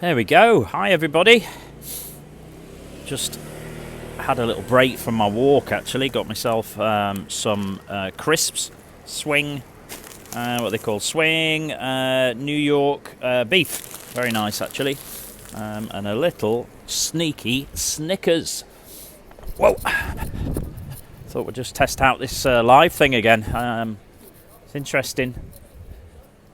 There we go. Hi everybody. Just had a little break from my walk actually. Got myself some crisps, swing, what they call swing, New York beef. Very nice actually. And a little sneaky Snickers. Whoa. Thought we'd just test out this live thing again. It's interesting.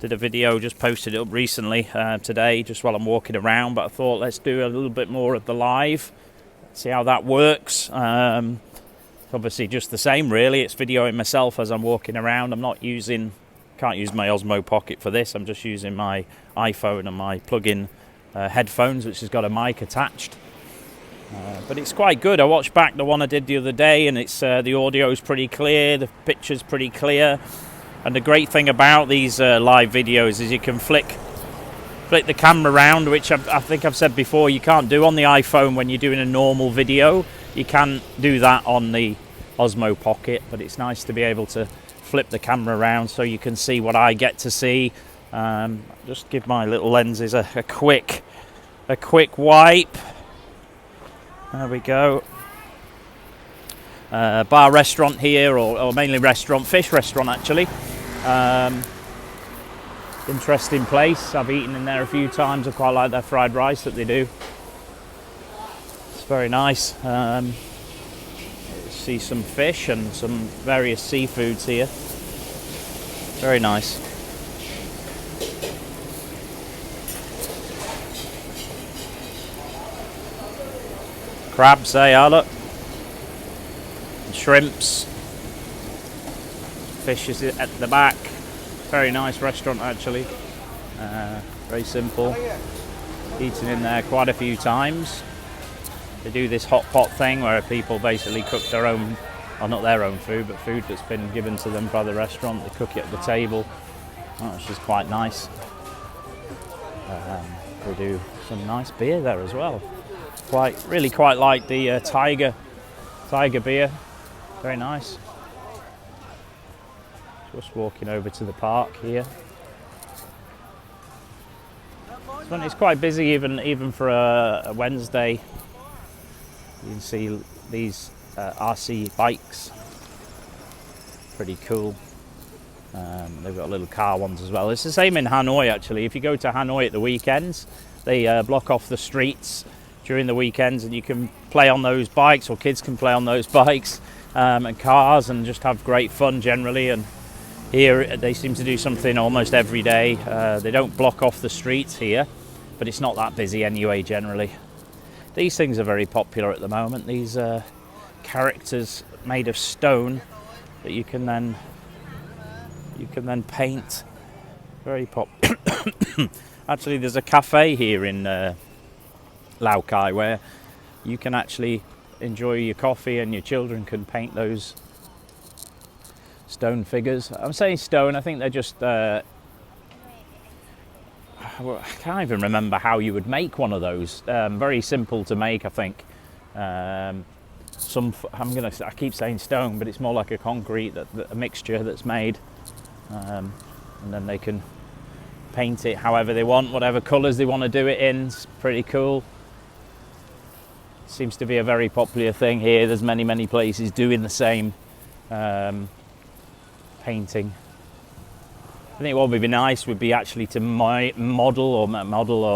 Did a video, just posted it up recently today, just while I'm walking around. But I thought let's do a little bit more of the live, see how that works. Obviously, just the same, really. It's videoing myself as I'm walking around. I'm not can't use my Osmo Pocket for this. I'm just using my iPhone and my plug-in headphones, which has got a mic attached. But it's quite good. I watched back the one I did the other day, and it's the audio is pretty clear, the picture's pretty clear. And the great thing about these live videos is you can flick the camera around, which I think I've said before you can't do on the iPhone when you're doing a normal video. You can do that on the Osmo Pocket, but it's nice to be able to flip the camera around so you can see what I get to see. Just give my little lenses a quick wipe. There we go. Bar restaurant here, or mainly restaurant, fish restaurant actually. Interesting place. I've eaten in there a few times. I quite like their fried rice that they do. It's very nice. See some fish and some various seafoods here. Very nice. Crabs, they are, look. Shrimps, fish is at the back. Very nice restaurant actually. Very simple. Eaten in there quite a few times. They do this hot pot thing where people basically cook their own, or not their own food, but food that's been given to them by the restaurant. They cook it at the table, which is quite nice. They do some nice beer there as well. Really quite like the Tiger beer. Very nice. Just walking over to the park here. It's quite busy even for a Wednesday. You can see these RC bikes. Pretty cool. They've got little car ones as well. It's the same in Hanoi actually. If you go to Hanoi at the weekends, they block off the streets during the weekends, and you can play on those bikes, or kids can play on those bikes and cars, and just have great fun generally. And here they seem to do something almost every day. They don't block off the streets here, but it's not that busy anyway generally. These things are very popular at the moment. These characters made of stone that you can then paint. Very Actually, there's a cafe here in Lao Cai where you can actually enjoy your coffee and your children can paint those stone figures. I'm saying stone, I think they're just I can't even remember how you would make one of those. Very simple to make, I think. I keep saying stone, but it's more like a concrete, a mixture that's made, and then they can paint it however they want, whatever colours they want to do it in. It's pretty cool. Seems to be a very popular thing here. There's many places doing the same painting. I think what would be nice would be actually to model or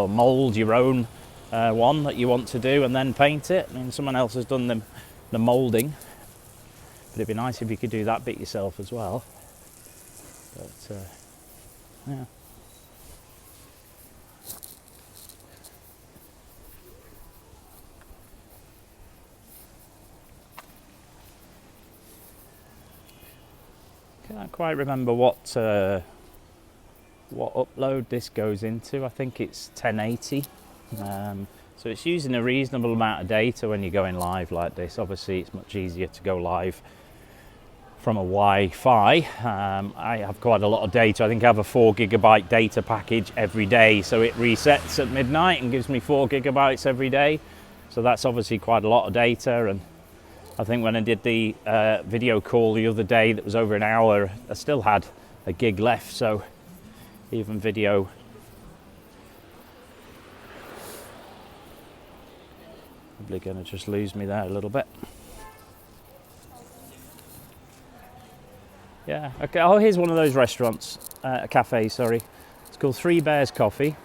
mould your own one that you want to do and then paint it. I mean, someone else has done the moulding, but it'd be nice if you could do that bit yourself as well. But yeah. Can't quite remember what upload this goes into. I think it's 1080. So it's using a reasonable amount of data when you're going live like this. Obviously, it's much easier to go live from a Wi-Fi. I have quite a lot of data. I think I have a 4 gigabyte data package every day. So it resets at midnight and gives me 4 gigabytes every day. So that's obviously quite a lot of data. And I think when I did the video call the other day that was over an hour, I still had a gig left. So even video Probably going to just lose me there a little bit. Yeah, okay. Oh, here's one of those restaurants, a cafe, sorry. It's called Three Bears Coffee.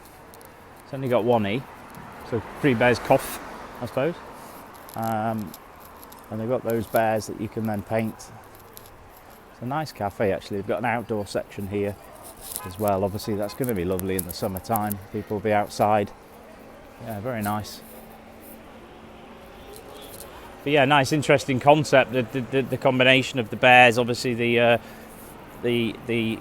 It's only got one E, so Three Bears Coff, I suppose. And they've got those bears that you can then paint. It's a nice cafe, actually. They've got an outdoor section here as well. Obviously, that's going to be lovely in the summertime. People will be outside. Yeah, very nice. But yeah, nice, interesting concept. The combination of the bears, obviously the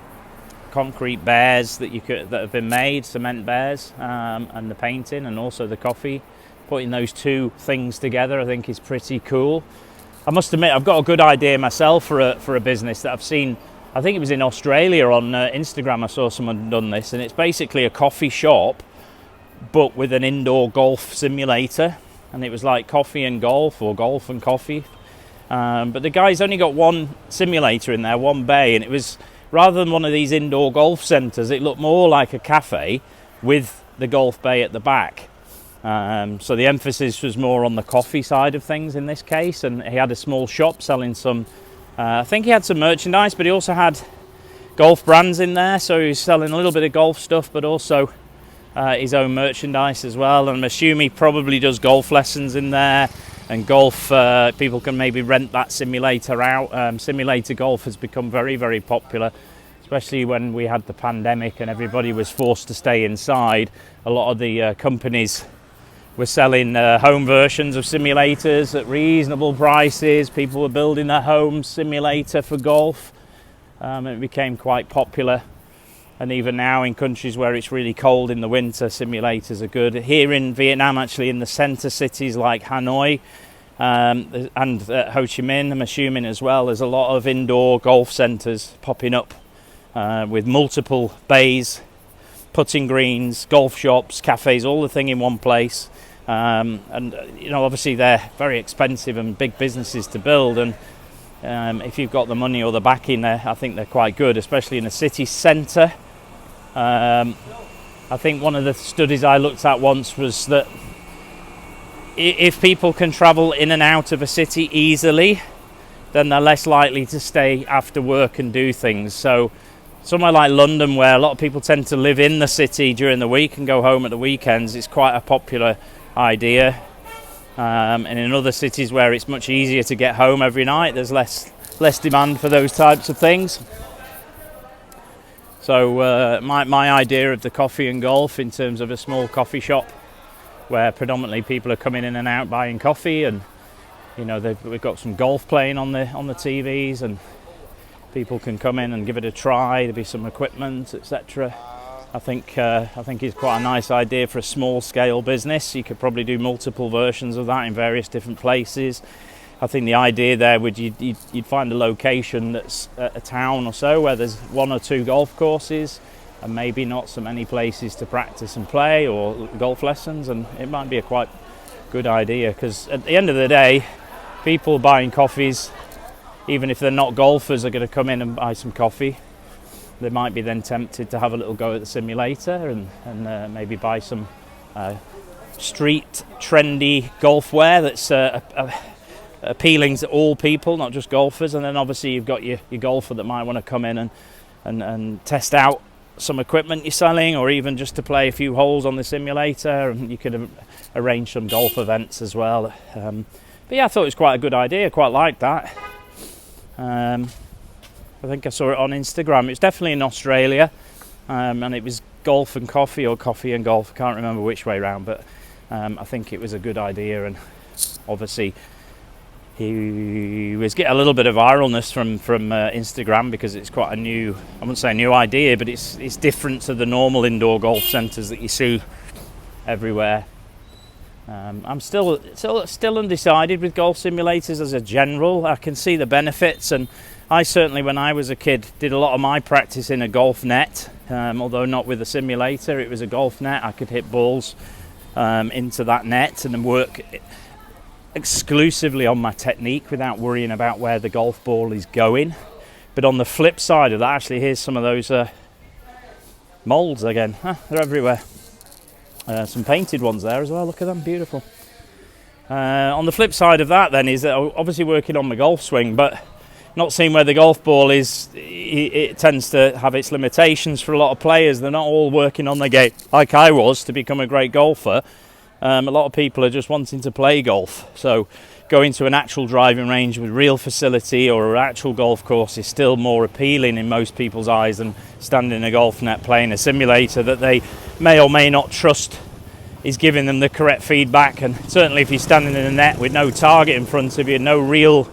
concrete bears that have been made, cement bears, and the painting, and also the coffee. Putting those two things together, I think, is pretty cool. I must admit, I've got a good idea myself for a business that I've seen. I think it was in Australia on Instagram. I saw someone done this, and it's basically a coffee shop, but with an indoor golf simulator. And it was like coffee and golf, or golf and coffee. But the guy's only got one simulator in there, one bay, and it was, rather than one of these indoor golf centres, it looked more like a cafe with the golf bay at the back. So the emphasis was more on the coffee side of things in this case, and he had a small shop selling some, I think he had some merchandise, but he also had golf brands in there, so he was selling a little bit of golf stuff, but also his own merchandise as well. And I'm assuming he probably does golf lessons in there, and golf, people can maybe rent that simulator out. Simulator golf has become very, very popular, especially when we had the pandemic and everybody was forced to stay inside. A lot of the companies were selling home versions of simulators at reasonable prices. People were building their home simulator for golf. It became quite popular. And even now in countries where it's really cold in the winter, simulators are good. Here in Vietnam, actually, in the centre cities like Hanoi and Ho Chi Minh, I'm assuming as well, there's a lot of indoor golf centres popping up with multiple bays, putting greens, golf shops, cafes, all the thing in one place. And you know, obviously they're very expensive and big businesses to build, and if you've got the money or the backing there, I think they're quite good, especially in a city centre. I think one of the studies I looked at once was that if people can travel in and out of a city easily, then they're less likely to stay after work and do things. So somewhere like London, where a lot of people tend to live in the city during the week and go home at the weekends, it's quite a popular idea. And in other cities where it's much easier to get home every night, there's less demand for those types of things. So my idea of the coffee and golf, in terms of a small coffee shop where predominantly people are coming in and out buying coffee, and you know, we've got some golf playing on the TVs, and people can come in and give it a try. There'll be some equipment, etc. I think it's quite a nice idea for a small scale business. You could probably do multiple versions of that in various different places. I think the idea there would you'd find a location that's a town or so where there's one or two golf courses, and maybe not so many places to practice and play or golf lessons, and it might be a quite good idea, because at the end of the day, people buying coffees, even if they're not golfers, are going to come in and buy some coffee. They might be then tempted to have a little go at the simulator and maybe buy some street trendy golf wear that's appealing to all people, not just golfers. And then obviously you've got your golfer that might want to come in and test out some equipment you're selling, or even just to play a few holes on the simulator, and you could arrange some golf events as well. But yeah, I thought it was quite a good idea, quite liked that. I think I saw it on Instagram. It's definitely in Australia, and it was golf and coffee, or coffee and golf. I can't remember which way round, but I think it was a good idea. And obviously he was getting a little bit of viralness from Instagram, because it's quite a new, I wouldn't say a new idea, but it's different to the normal indoor golf centres that you see everywhere. I'm still undecided with golf simulators as a general. I can see the benefits, and I certainly, when I was a kid, did a lot of my practice in a golf net, although not with a simulator. It was a golf net. I could hit balls into that net and then work exclusively on my technique without worrying about where the golf ball is going. But on the flip side of that, actually, here's some of those moulds again. They're everywhere. Some painted ones there as well. Look at them, beautiful. On the flip side of that then is that I'm obviously working on my golf swing, but not seeing where the golf ball is. It tends to have its limitations for a lot of players. They're not all working on the game like I was to become a great golfer. A lot of people are just wanting to play golf, so going to an actual driving range with real facility or an actual golf course is still more appealing in most people's eyes than standing in a golf net playing a simulator that they may or may not trust is giving them the correct feedback. And certainly if you're standing in a net with no target in front of you, no real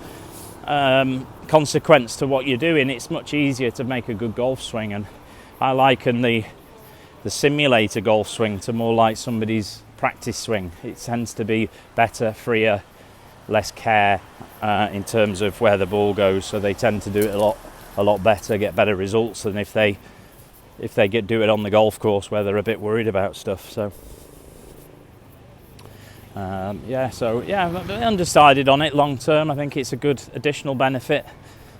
consequence to what you're doing, it's much easier to make a good golf swing. And I liken the simulator golf swing to more like somebody's practice swing. It tends to be better, freer, less care in terms of where the ball goes, so they tend to do it a lot better, get better results than if they do it on the golf course where they're a bit worried about stuff. So I'm undecided on it long term. I think it's a good additional benefit,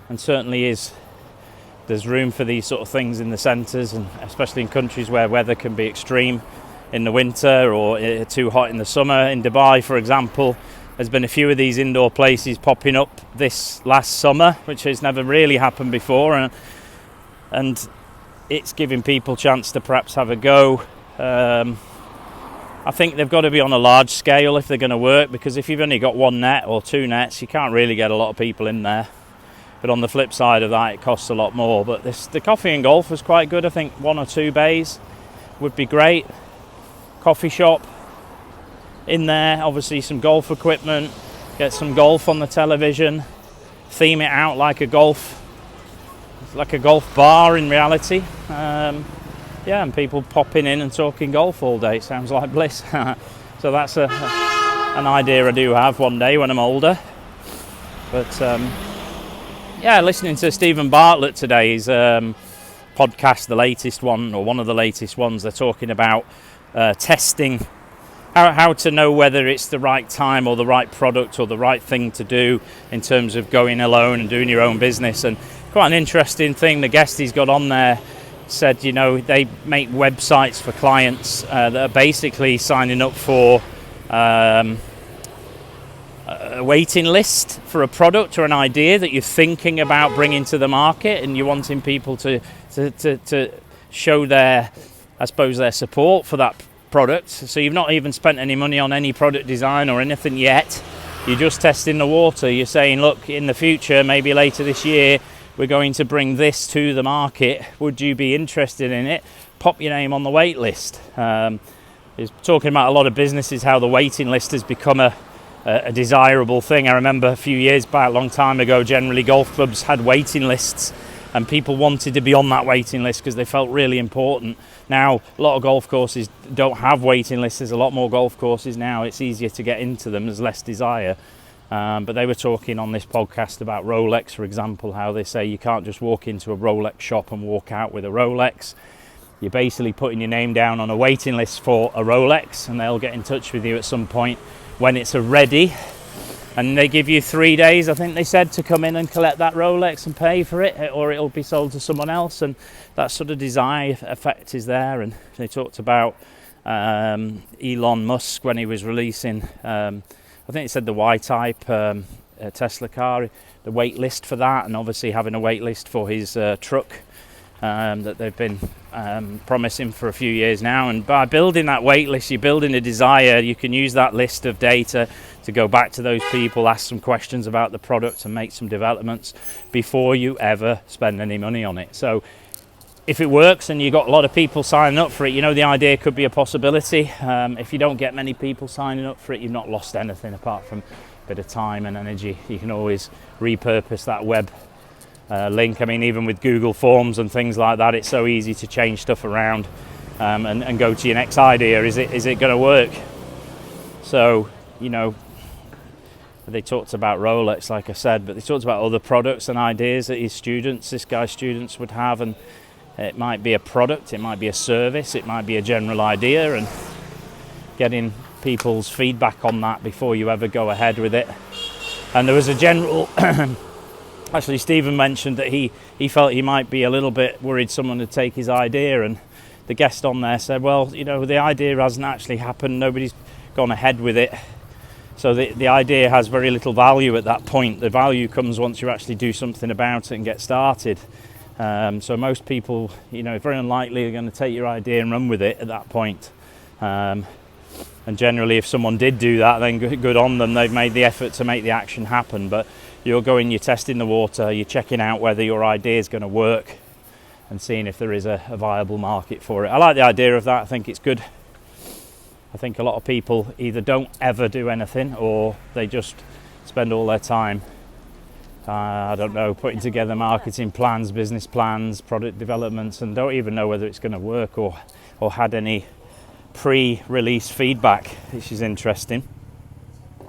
and certainly there's room for these sort of things in the centres, and especially in countries where weather can be extreme in the winter or too hot in the summer. In Dubai, for example, there's been a few of these indoor places popping up this last summer, which has never really happened before, and it's giving people a chance to perhaps have a go. I think they've got to be on a large scale if they're going to work, because if you've only got one net or two nets, you can't really get a lot of people in there. But on the flip side of that, it costs a lot more. But the coffee and golf was quite good. I think 1 or 2 bays would be great. Coffee shop in there, obviously some golf equipment, get some golf on the television, theme it out like a golf bar in reality. And people popping in and talking golf all day. It sounds like bliss. So that's an idea I do have one day when I'm older. But listening to Stephen Bartlett today's podcast, the latest one, or one of the latest ones, they're talking about testing, how to know whether it's the right time or the right product or the right thing to do in terms of going alone and doing your own business. And quite an interesting thing, the guest he's got on there said, they make websites for clients that are basically signing up for a waiting list for a product or an idea that you're thinking about bringing to the market, and you're wanting people to show their support for that product. So you've not even spent any money on any product design or anything yet. You're just testing the water. You're saying, look, in the future, maybe later this year, we're going to bring this to the market. Would you be interested in it? Pop your name on the wait list. He's talking about a lot of businesses, how the waiting list has become a desirable thing. I remember a few years back, a long time ago, generally golf clubs had waiting lists, and people wanted to be on that waiting list because they felt really important. Now, a lot of golf courses don't have waiting lists. There's a lot more golf courses now. It's easier to get into them. There's less desire. But they were talking on this podcast about Rolex, for example, how they say you can't just walk into a Rolex shop and walk out with a Rolex. You're basically putting your name down on a waiting list for a Rolex, and they'll get in touch with you at some point when it's ready. And they give you 3 days, I think they said, to come in and collect that Rolex and pay for it, or it'll be sold to someone else. And that sort of design effect is there. And they talked about Elon Musk when he was releasing, I think it said the Y-type Tesla car, the wait list for that, and obviously having a wait list for his truck that they've been promising for a few years now. And by building that wait list, you're building a desire. You can use that list of data to go back to those people, ask some questions about the product and make some developments before you ever spend any money on it. So if it works and you've got a lot of people signing up for it, the idea could be a possibility. If you don't get many people signing up for it, you've not lost anything apart from a bit of time and energy. You can always repurpose that web link. I mean, even with Google Forms and things like that, it's so easy to change stuff around and go to your next idea. Is it going to work? So, they talked about Rolex, like I said, but they talked about other products and ideas that this guy's students would have, and it might be a product, it might be a service, it might be a general idea, and getting people's feedback on that before you ever go ahead with it. And there was a general actually Stephen mentioned that he felt he might be a little bit worried someone would take his idea, and the guest on there said, well, the idea hasn't actually happened, nobody's gone ahead with it, So the idea has very little value at that point. The value comes once you actually do something about it and get started. So most people, very unlikely are going to take your idea and run with it at that point. And generally, if someone did do that, then good on them. They've made the effort to make the action happen. But you're going, you're testing the water, you're checking out whether your idea is going to work and seeing if there is a viable market for it. I like the idea of that. I think it's good. I think a lot of people either don't ever do anything, or they just spend all their time, putting together marketing plans, business plans, product developments, and don't even know whether it's going to work or had any pre-release feedback, which is interesting.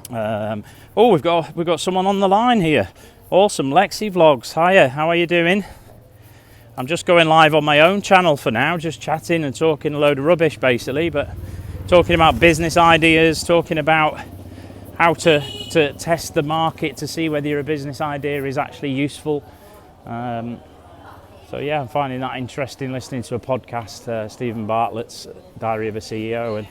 We've got someone on the line here. Awesome, Lexi Vlogs. Hiya, how are you doing? I'm just going live on my own channel for now, just chatting and talking a load of rubbish basically, but talking about business ideas, talking about how to test the market to see whether your business idea is actually useful. So yeah, I'm finding that interesting, listening to a podcast, Stephen Bartlett's Diary of a CEO, and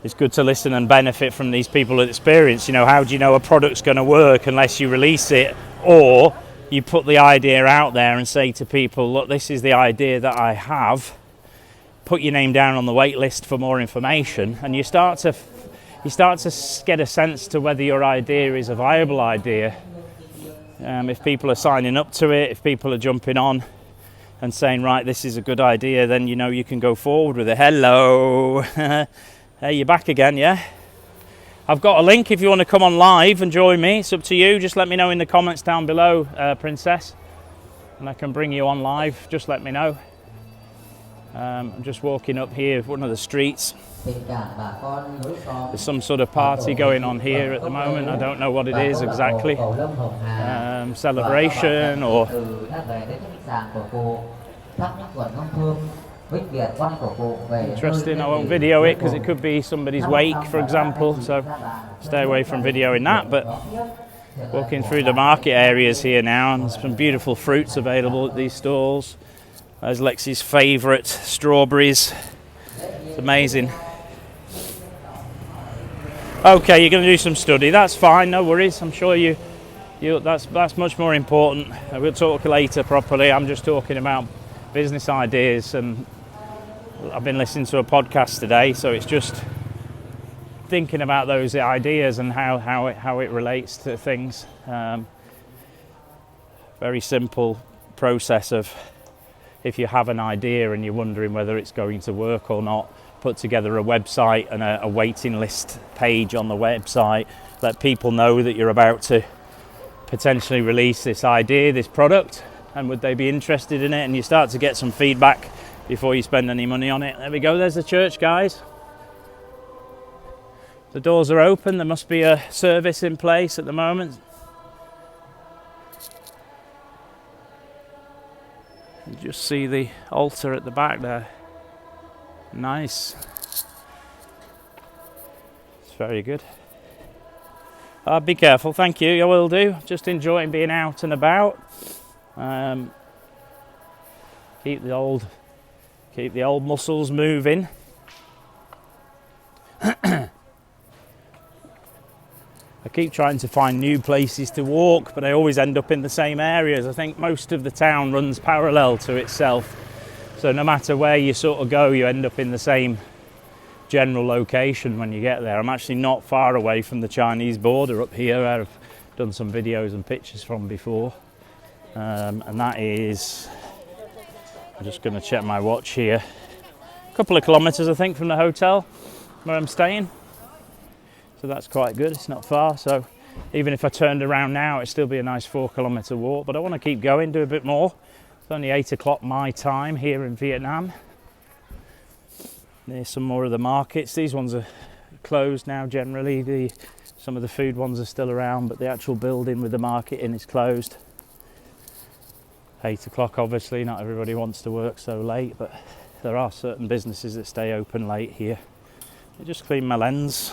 it's good to listen and benefit from these people with experience. How do you know a product's going to work unless you release it, or you put the idea out there and say to people, look, this is the idea that I have. Put your name down on the wait list for more information, and you start to get a sense to whether your idea is a viable idea. If people are signing up to it, if people are jumping on and saying, right, this is a good idea, then you can go forward with it. Hello. Hey, you're back again, yeah? I've got a link if you want to come on live and join me. It's up to you. Just let me know in the comments down below, Princess, and I can bring you on live. Just let me know. I'm just walking up here, one of the streets. There's some sort of party going on here at the moment. I don't know what it is exactly. Celebration or... Interesting. I won't video it because it could be somebody's wake, for example. So stay away from videoing that. But walking through the market areas here now, and there's some beautiful fruits available at these stalls. There's Lexi's favourite strawberries. It's amazing. Okay, you're going to do some study. That's fine, no worries. I'm sure you that's much more important. We'll talk later properly. I'm just talking about business ideas, and I've been listening to a podcast today, so it's just thinking about those ideas and how it relates to things. Very simple process of, if you have an idea and you're wondering whether it's going to work or not, put together a website and a waiting list page on the website. Let people know that you're about to potentially release this idea, this product, and would they be interested in it, and you start to get some feedback before you spend any money on it. There we go, there's the church, guys. The doors are open, there must be a service in place at the moment. You just see the altar at the back there. Nice. It's very good. Be careful, thank you, I will do. Just enjoying being out and about. Keep the old muscles moving. I keep trying to find new places to walk, but I always end up in the same areas. I think most of the town runs parallel to itself, so no matter where you sort of go, you end up in the same general location when you get there. I'm actually not far away from the Chinese border up here, where I've done some videos and pictures from before, and that is, I'm just going to check my watch here, a couple of kilometres I think from the hotel where I'm staying. So that's quite good, it's not far, so even if I turned around now it'd still be a nice 4 kilometre walk, but I want to keep going, do a bit more. It's only 8 o'clock my time here in Vietnam. There's some more of the markets. These ones are closed now generally. Some of the food ones are still around, but the actual building with the market in is closed. 8 o'clock obviously, not everybody wants to work so late, but there are certain businesses that stay open late here. I just clean my lens.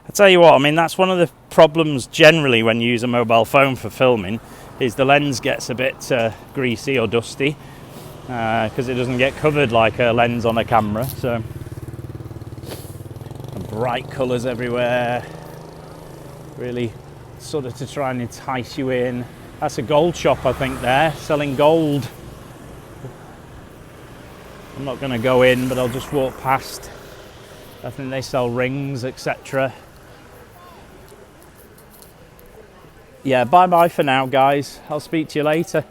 I tell you what, I mean, that's one of the problems generally when you use a mobile phone for filming, is the lens gets a bit greasy or dusty because it doesn't get covered like a lens on a camera. So I'm bright colours everywhere, really sort of to try and entice you in. That's a gold shop, I think, there, selling gold. I'm not going to go in, but I'll just walk past. I think they sell rings, etc. Yeah, bye-bye for now, guys. I'll speak to you later.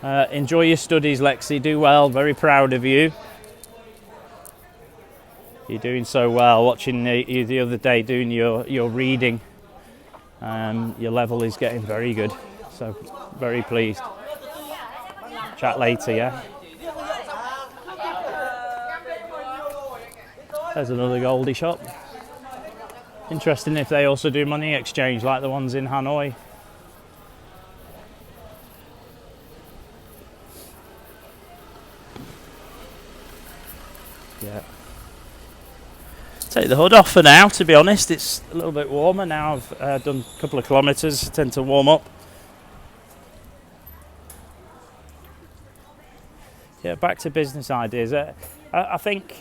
Enjoy your studies, Lexi. Do well. Very proud of you. You're doing so well. Watching you the other day doing your reading. Your level is getting very good. So, very pleased. Chat later, yeah? There's another Goldie shop. Interesting if they also do money exchange like the ones in Hanoi. Yeah. Take the hood off for now, to be honest. It's a little bit warmer now. I've done a couple of kilometres, tend to warm up. Yeah, back to business ideas. I think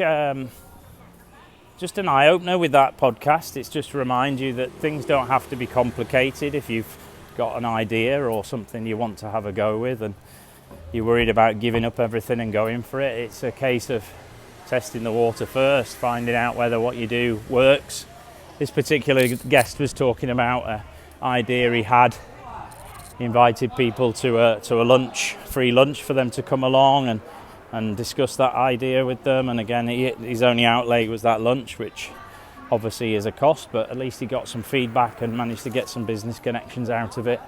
just an eye-opener with that podcast. It's just to remind you that things don't have to be complicated. If you've got an idea or something you want to have a go with and you're worried about giving up everything and going for it, it's a case of testing the water first, finding out whether what you do works. This particular guest was talking about an idea he had. He invited people to a lunch, free lunch for them to come along and discuss that idea with them. And again, his only outlay was that lunch, which obviously is a cost, but at least he got some feedback and managed to get some business connections out of it.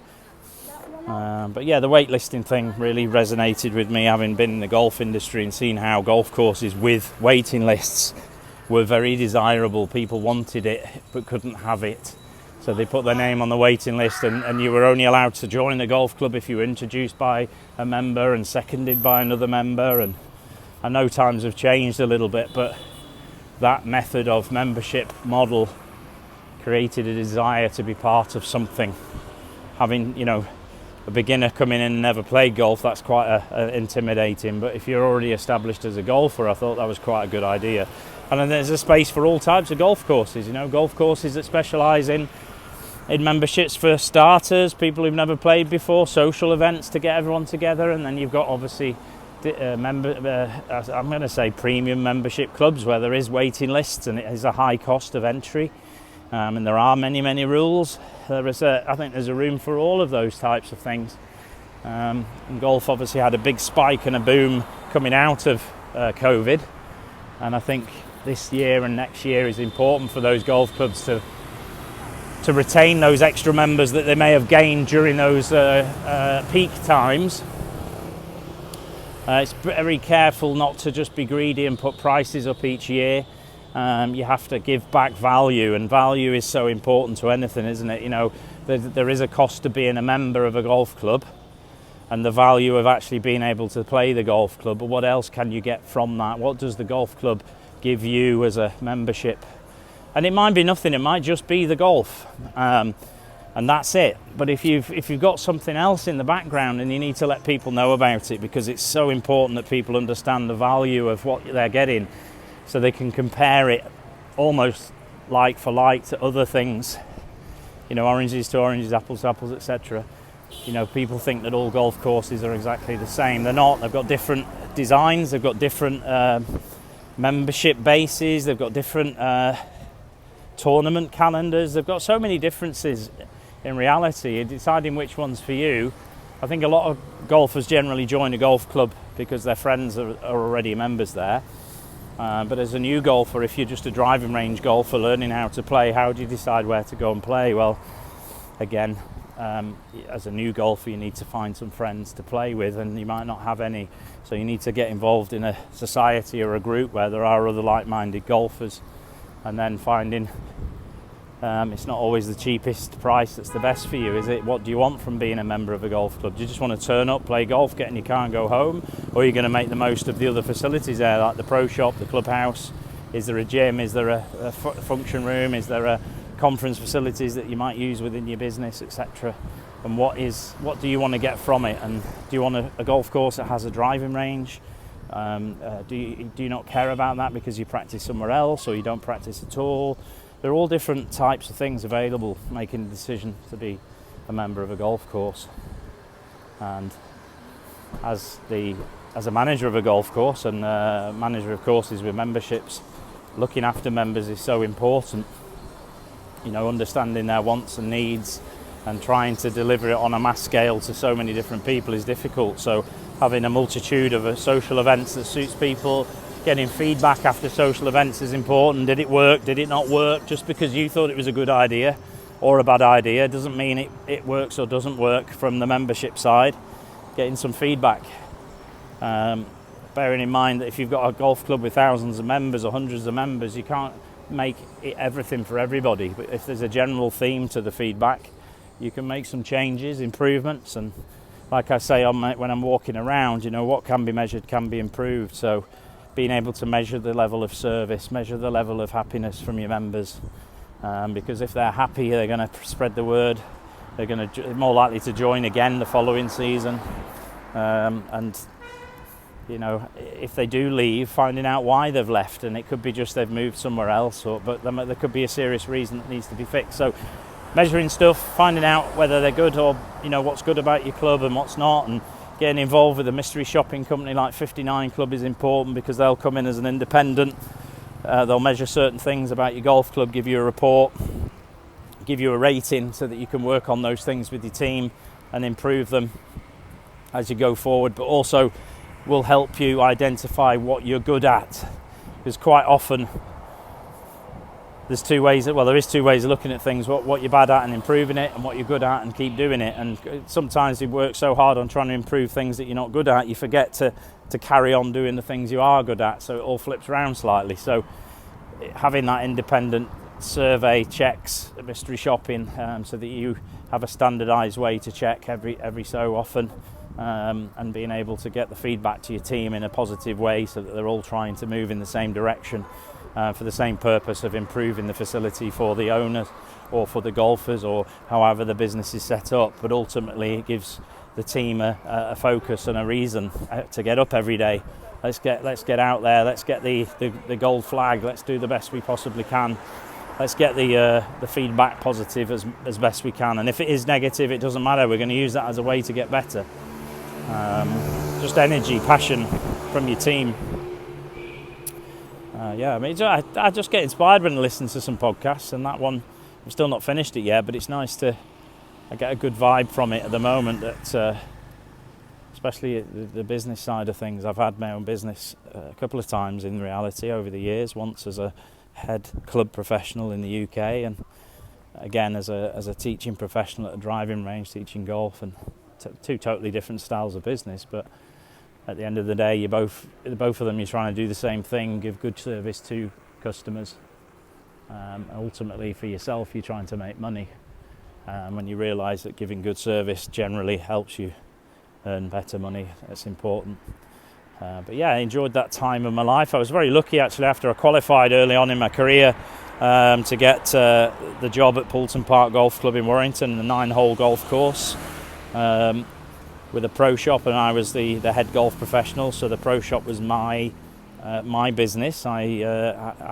But yeah, the waitlisting thing really resonated with me, having been in the golf industry and seen how golf courses with waiting lists were very desirable. People wanted it but couldn't have it. So they put their name on the waiting list, and you were only allowed to join the golf club if you were introduced by a member and seconded by another member. And I know times have changed a little bit, but that method of membership model created a desire to be part of something. Having, a beginner coming in and never played golf, that's quite intimidating. But if you're already established as a golfer, I thought that was quite a good idea. And then there's a space for all types of golf courses, golf courses that specialise in memberships for starters, people who've never played before, social events to get everyone together, and then you've got obviously I'm going to say premium membership clubs where there is waiting lists and it is a high cost of entry, and there are many rules. I think there's a room for all of those types of things. And golf obviously had a big spike and a boom coming out of COVID, and I think this year and next year is important for those golf clubs to retain those extra members that they may have gained during those peak times. It's very careful not to just be greedy and put prices up each year. You have to give back value, and value is so important to anything, isn't it? There is a cost to being a member of a golf club and the value of actually being able to play the golf club, but what else can you get from that? What does the golf club give you as a membership? And it might be nothing, it might just be the golf, and that's it. But if you've got something else in the background, and you need to let people know about it, because it's so important that people understand the value of what they're getting, so they can compare it almost like for like to other things, oranges to oranges, apples to apples, etc. People think that all golf courses are exactly the same. They're not. They've got different designs, they've got different membership bases, they've got different tournament calendars, they've got so many differences in reality. Deciding which one's for you, I think a lot of golfers generally join a golf club because their friends are already members there. But as a new golfer, if you're just a driving range golfer learning how to play, how do you decide where to go and play? Well, again, as a new golfer, you need to find some friends to play with, and you might not have any. So you need to get involved in a society or a group where there are other like-minded golfers, and then finding it's not always the cheapest price that's the best for you, is it? What do you want from being a member of a golf club? Do you just want to turn up, play golf, get in your car and go home? Or are you going to make the most of the other facilities there, like the pro shop, the clubhouse? Is there a gym? Is there a function room? Is there a conference facilities that you might use within your business, etc.? And what do you want to get from it? And do you want a golf course that has a driving range? Do you not care about that because you practice somewhere else, or you don't practice at all? There are all different types of things available making the decision to be a member of a golf course. And as a manager of a golf course and manager of courses with memberships, looking after members is so important. Understanding their wants and needs and trying to deliver it on a mass scale to so many different people is difficult. So having a multitude of social events that suits people, getting feedback after social events is important. Did it work? Did it not work? Just because you thought it was a good idea or a bad idea doesn't mean it works or doesn't work from the membership side. Getting some feedback. Bearing in mind that if you've got a golf club with thousands of members or hundreds of members, you can't make it everything for everybody. But if there's a general theme to the feedback, you can make some changes, improvements, and like I say when I'm walking around, what can be measured can be improved. So being able to measure the level of service, measure the level of happiness from your members, because if they're happy, they're going to spread the word. They're more likely to join again the following season, and if they do leave, finding out why they've left, and it could be just they've moved somewhere else, but there could be a serious reason that needs to be fixed. So measuring stuff, finding out whether they're good or what's good about your club and what's not, and getting involved with a mystery shopping company like 59 Club is important because they'll come in as an independent. They'll measure certain things about your golf club, give you a report, give you a rating so that you can work on those things with your team and improve them as you go forward, but also will help you identify what you're good at, because quite often there is two ways of looking at things: what you're bad at and improving it, and what you're good at and keep doing it. And sometimes you work so hard on trying to improve things that you're not good at, you forget to carry on doing the things you are good at, so it all flips around slightly. So having that independent survey checks, mystery shopping, so that you have a standardized way to check every so often, and being able to get the feedback to your team in a positive way so that they're all trying to move in the same direction, for the same purpose of improving the facility for the owners or for the golfers or however the business is set up. But ultimately it gives the team a focus and a reason to get up every day. Let's get out there, let's get the gold flag, let's do the best we possibly can. Let's get the feedback positive as best we can, and if it is negative, it doesn't matter. We're going to use that as a way to get better. Just energy, passion from your team. I just get inspired when I listen to some podcasts, and that one, I'm still not finished it yet, but it's nice I get a good vibe from it at the moment, that especially the business side of things. I've had my own business a couple of times in reality over the years, once as a head club professional in the UK, and again as a teaching professional at a driving range teaching golf, and two totally different styles of business. But at the end of the day, both of them, you're trying to do the same thing: give good service to customers. Ultimately for yourself, you're trying to make money, when you realise that giving good service generally helps you earn better money. That's important. But yeah, I enjoyed that time of my life. I was very lucky actually, after I qualified early on in my career, to get the job at Poulton Park Golf Club in Warrington, the 9-hole golf course, with a pro shop, and I was the head golf professional. So the pro shop was my business. I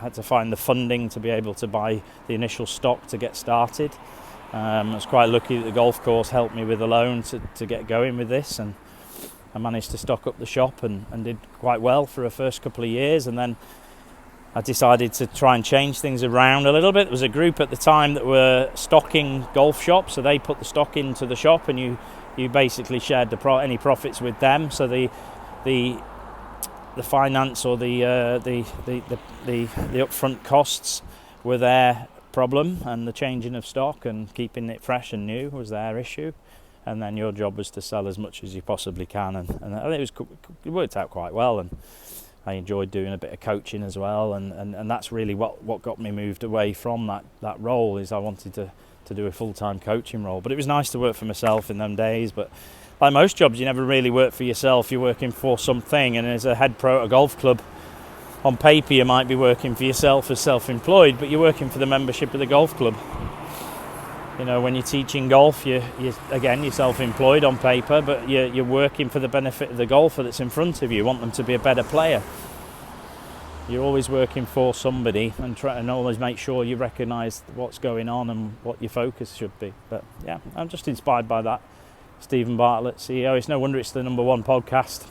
had to find the funding to be able to buy the initial stock to get started. I was quite lucky that the golf course helped me with a loan to get going with this, and I managed to stock up the shop and did quite well for the first couple of years. And then I decided to try and change things around a little bit. There was a group at the time that were stocking golf shops, so they put the stock into the shop, and you basically shared any profits with them. So the finance or the upfront costs were their problem, and the changing of stock and keeping it fresh and new was their issue. And then your job was to sell as much as you possibly can, and it worked out quite well. And I enjoyed doing a bit of coaching as well, and that's really what got me moved away from that role. Is I wanted to do a full-time coaching role. But it was nice to work for myself in them days. But like most jobs, you never really work for yourself. You're working for something, and as a head pro at a golf club, on paper you might be working for yourself as self-employed, but you're working for the membership of the golf club. You know, when you're teaching golf, you're self-employed on paper, but you're working for the benefit of the golfer that's in front of you. You want them to be a better player. You're always working for somebody, and try and always make sure you recognise what's going on and what your focus should be. But yeah, I'm just inspired by that. Stephen Bartlett, CEO. It's no wonder it's the #1 podcast.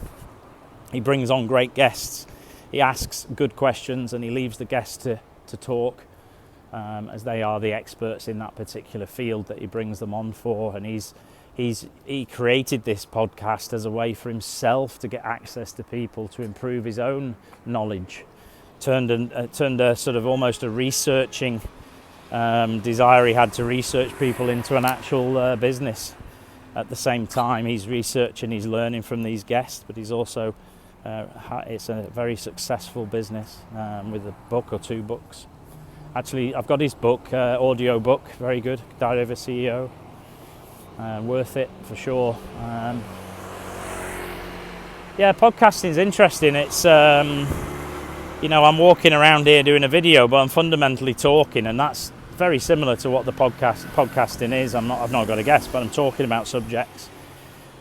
He brings on great guests. He asks good questions, and he leaves the guests to talk. As they are the experts in that particular field that he brings them on for, and he created this podcast as a way for himself to get access to people to improve his own knowledge. Turned a sort of almost a researching desire he had to research people into an actual business. At the same time, he's researching, he's learning from these guests, but he's also it's a very successful business with a book or 2 books. Actually, I've got his book, audio book, very good, Diary of a CEO, worth it for sure. Yeah, podcasting is interesting. It's, you know, I'm walking around here doing a video, but I'm fundamentally talking, and that's very similar to what the podcasting is. I've not got a guess, but I'm talking about subjects.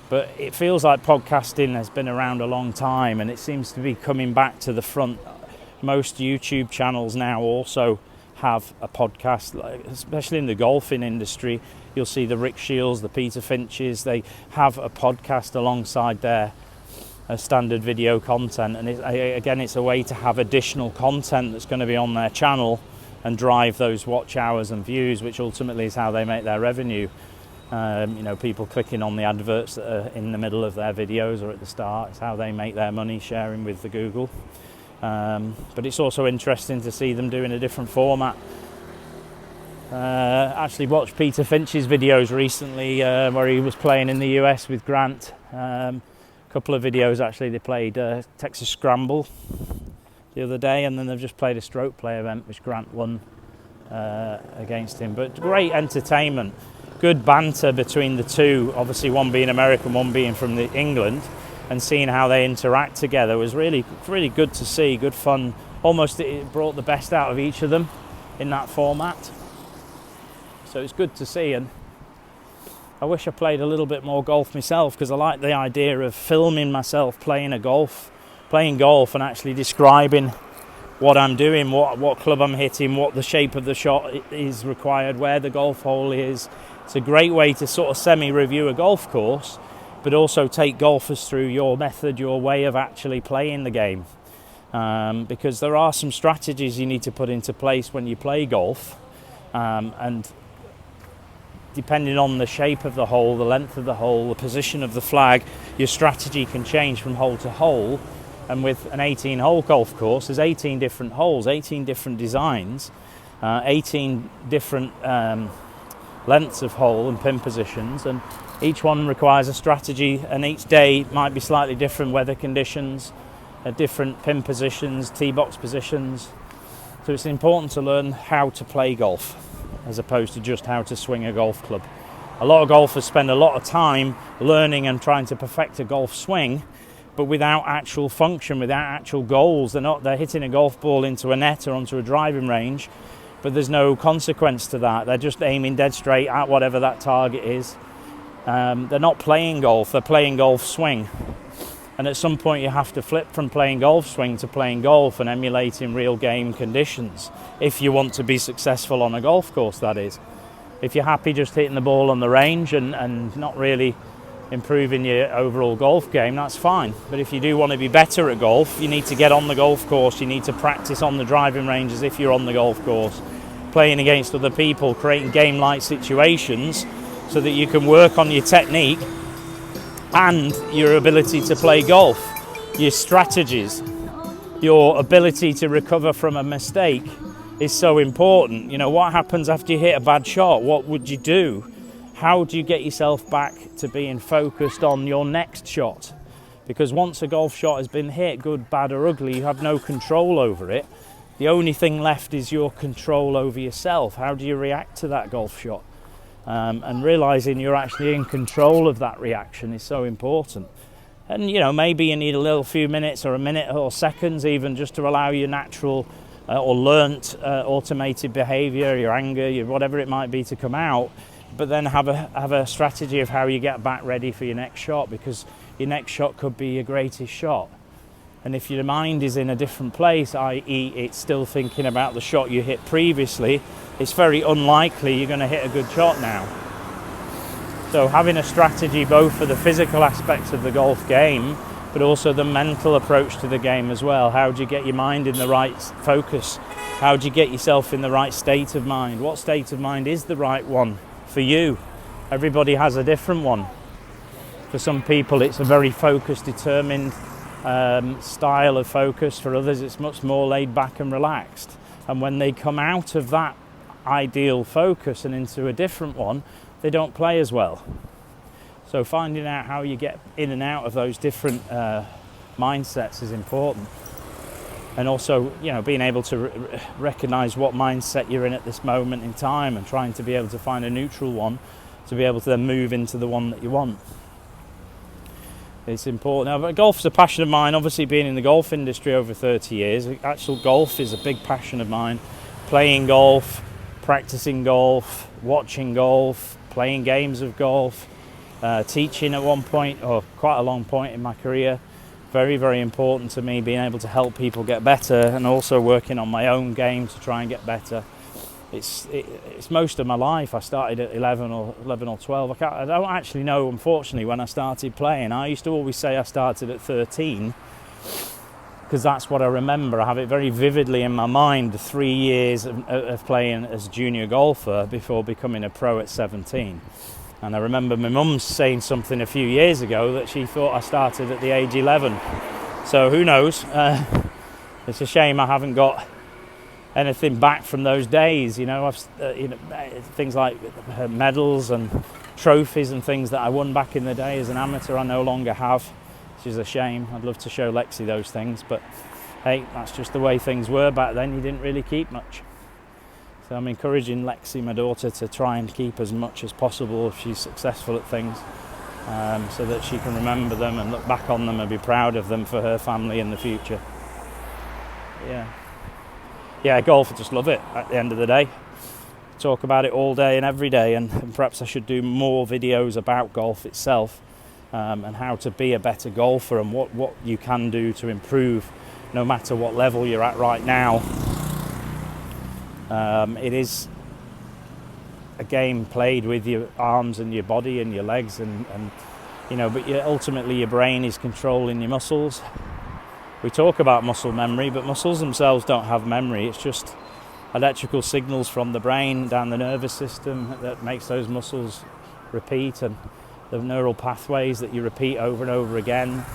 But it feels like podcasting has been around a long time, and it seems to be coming back to the front. Most YouTube channels now also have a podcast, especially in the golfing industry. You'll see the Rick Shields, the Peter Finches, they have a podcast alongside their standard video content, and it's a way to have additional content that's going to be on their channel and drive those watch hours and views, which ultimately is how they make their revenue. You know, people clicking on the adverts that are in the middle of their videos or at the start, it's how they make their money, sharing with the Google. But it's also interesting to see them doing a different format. Actually watched Peter Finch's videos recently where he was playing in the US with Grant. A couple of videos actually, they played Texas Scramble the other day, and then they've just played a stroke play event which Grant won against him. But great entertainment, good banter between the two, obviously one being American, one being from England. And seeing how they interact together was really good to see, good fun. Almost it brought the best out of each of them in that format. So it's good to see, and I wish I played a little bit more golf myself, because I like the idea of filming myself playing golf and actually describing what I'm doing, what club I'm hitting, what the shape of the shot is required, where the golf hole is. It's a great way to sort of semi-review a golf course, but also take golfers through your method, your way of actually playing the game. Because there are some strategies you need to put into place when you play golf. And depending on the shape of the hole, the length of the hole, the position of the flag, your strategy can change from hole to hole. And with an 18-hole golf course, there's 18 different holes, 18 different designs, 18 different lengths of hole and pin positions, and each one requires a strategy, and each day might be slightly different weather conditions, different pin positions, tee box positions. So it's important to learn how to play golf as opposed to just how to swing a golf club. A lot of golfers spend a lot of time learning and trying to perfect a golf swing, but without actual function, without actual goals. They're hitting a golf ball into a net or onto a driving range, but there's no consequence to that. They're just aiming dead straight at whatever that target is. They're not playing golf, they're playing golf swing. And at some point you have to flip from playing golf swing to playing golf and emulating real game conditions, if you want to be successful on a golf course, that is. If you're happy just hitting the ball on the range and not really improving your overall golf game, that's fine. But if you do want to be better at golf, you need to get on the golf course, you need to practice on the driving range as if you're on the golf course, playing against other people, creating game-like situations so that you can work on your technique and your ability to play golf, your strategies, your ability to recover from a mistake is so important. You know, what happens after you hit a bad shot? What would you do? How do you get yourself back to being focused on your next shot? Because once a golf shot has been hit, good, bad or ugly, you have no control over it. The only thing left is your control over yourself. How do you react to that golf shot? And realizing you're actually in control of that reaction is so important. And you know, maybe you need a little few minutes or a minute or seconds even just to allow your natural or learnt automated behavior, your anger, your whatever it might be, to come out. but then have a strategy of how you get back ready for your next shot, because your next shot could be your greatest shot. And if your mind is in a different place, i.e. it's still thinking about the shot you hit previously, it's very unlikely you're going to hit a good shot now. So having a strategy both for the physical aspects of the golf game, but also the mental approach to the game as well. How do you get your mind in the right focus? How do you get yourself in the right state of mind? What state of mind is the right one for you? Everybody has a different one. For some people it's a very focused, determined style of focus. For others it's much more laid back and relaxed. And when they come out of that ideal focus and into a different one, they don't play as well. So finding out how you get in and out of those different mindsets is important. And also, being able to recognise what mindset you're in at this moment in time and trying to be able to find a neutral one to be able to then move into the one that you want. It's important. Now, golf's a passion of mine, obviously being in the golf industry over 30 years. Actual golf is a big passion of mine. Playing golf, practicing golf, watching golf, playing games of golf, teaching at one point, or quite a long point in my career. Very, very important to me, being able to help people get better, and also working on my own game to try and get better. It's most of my life. I started at 11 or 12. I don't actually know, unfortunately, when I started playing. I used to always say I started at 13 because that's what I remember. I have it very vividly in my mind, the 3 years of playing as a junior golfer before becoming a pro at 17. And I remember my mum saying something a few years ago that she thought I started at the age 11. So who knows? It's a shame I haven't got anything back from those days. Things like medals and trophies and things that I won back in the day as an amateur I no longer have, which is a shame. I'd love to show Lexi those things, but hey, that's just the way things were back then. You didn't really keep much. So I'm encouraging Lexi, my daughter, to try and keep as much as possible if she's successful at things, so that she can remember them and look back on them and be proud of them for her family in the future. Yeah, golf, I just love it at the end of the day. Talk about it all day and every day, and perhaps I should do more videos about golf itself, and how to be a better golfer and what you can do to improve no matter what level you're at right now. It is a game played with your arms and your body and your legs, but ultimately your brain is controlling your muscles. We talk about muscle memory, but muscles themselves don't have memory. It's just electrical signals from the brain down the nervous system that makes those muscles repeat, and the neural pathways that you repeat over and over again.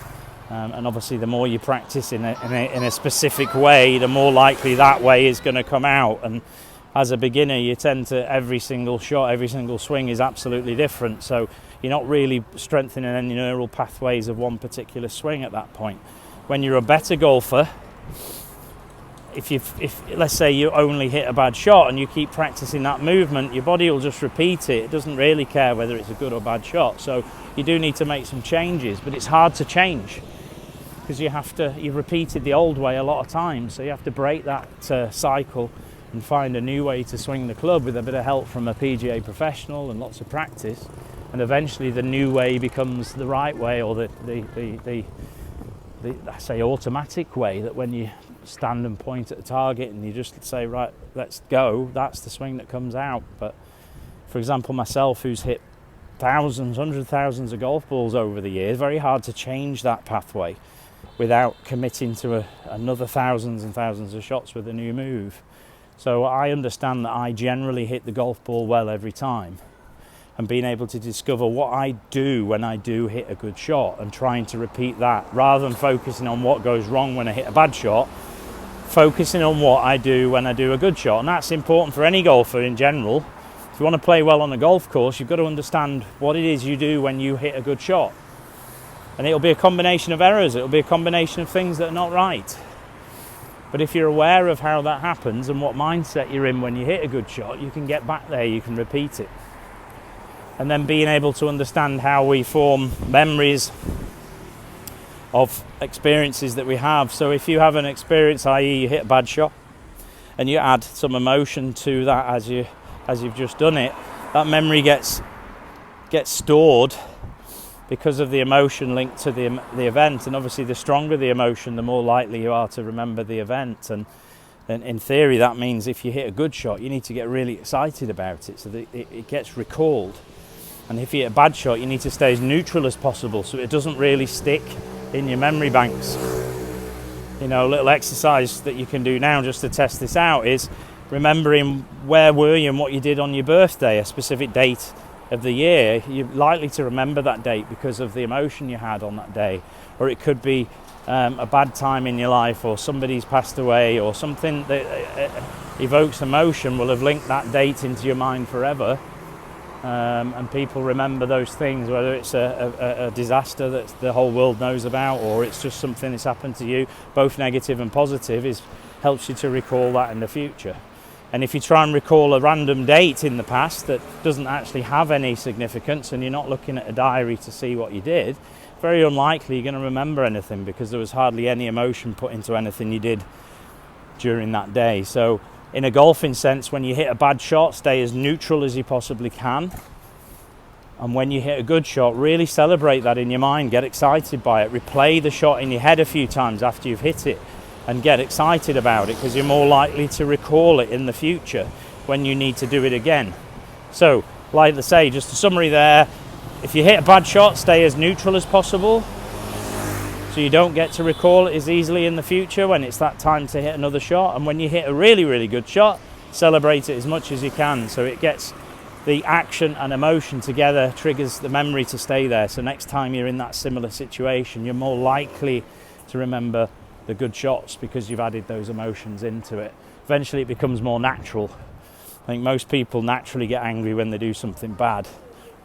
And obviously the more you practice in a specific way, the more likely that way is going to come out. And as a beginner, you tend to, every single shot, every single swing is absolutely different. So you're not really strengthening any neural pathways of one particular swing at that point. When you're a better golfer, if let's say you only hit a bad shot and you keep practicing that movement, your body will just repeat it. It doesn't really care whether it's a good or bad shot. So you do need to make some changes, but it's hard to change because you've repeated the old way a lot of times. So you have to break that cycle and find a new way to swing the club with a bit of help from a PGA professional and lots of practice. And eventually the new way becomes the right way, or the I say automatic way, that when you stand and point at the target and you just say, right, let's go, that's the swing that comes out. But for example, myself, who's hit thousands, hundreds of thousands of golf balls over the years, very hard to change that pathway without committing to another thousands and thousands of shots with a new move. So I understand that I generally hit the golf ball well every time, and being able to discover what I do when I do hit a good shot and trying to repeat that, rather than focusing on what goes wrong when I hit a bad shot, focusing on what I do when I do a good shot. And that's important for any golfer in general. If you want to play well on a golf course, you've got to understand what it is you do when you hit a good shot. And it'll be a combination of errors, it'll be a combination of things that are not right. But if you're aware of how that happens and what mindset you're in when you hit a good shot, you can get back there, you can repeat it. And then being able to understand how we form memories of experiences that we have. So if you have an experience, i.e. you hit a bad shot, and you add some emotion to that as you've just done it, that memory gets stored because of the emotion linked to the event. And obviously the stronger the emotion, the more likely you are to remember the event. And in theory, that means if you hit a good shot, you need to get really excited about it so that it gets recalled. And if you hit a bad shot, you need to stay as neutral as possible so it doesn't really stick in your memory banks. You know, a little exercise that you can do now just to test this out is remembering where were you and what you did on your birthday, a specific date of the year. You're likely to remember that date because of the emotion you had on that day. Or it could be a bad time in your life, or somebody's passed away, or something that evokes emotion will have linked that date into your mind forever. And people remember those things, whether it's a disaster that the whole world knows about, or it's just something that's happened to you, both negative and positive, helps you to recall that in the future. And if you try and recall a random date in the past that doesn't actually have any significance, and you're not looking at a diary to see what you did, very unlikely you're going to remember anything, because there was hardly any emotion put into anything you did during that day. So in a golfing sense, when you hit a bad shot, stay as neutral as you possibly can. And when you hit a good shot, really celebrate that in your mind, get excited by it, replay the shot in your head a few times after you've hit it, and get excited about it, because you're more likely to recall it in the future when you need to do it again. So, like I say, just a summary there. If you hit a bad shot, stay as neutral as possible so you don't get to recall it as easily in the future when it's that time to hit another shot. And when you hit a really, really good shot, celebrate it as much as you can so it gets the action and emotion together, triggers the memory to stay there. So next time you're in that similar situation, you're more likely to remember the good shots because you've added those emotions into it. Eventually it becomes more natural. I think most people naturally get angry when they do something bad.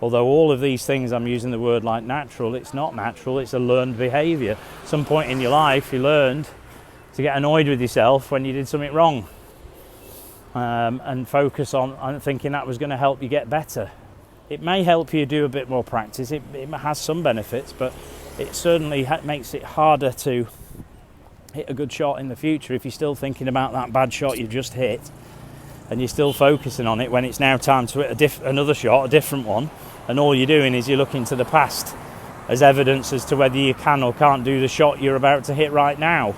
Although all of these things, I'm using the word like natural, it's not natural, it's a learned behaviour. At some point in your life you learned to get annoyed with yourself when you did something wrong, and focus on thinking that was going to help you get better. It may help you do a bit more practice, it has some benefits, but it certainly makes it harder to hit a good shot in the future if you're still thinking about that bad shot you just hit and you're still focusing on it when it's now time to hit another shot, a different one, and all you're doing is you're looking to the past as evidence as to whether you can or can't do the shot you're about to hit right now.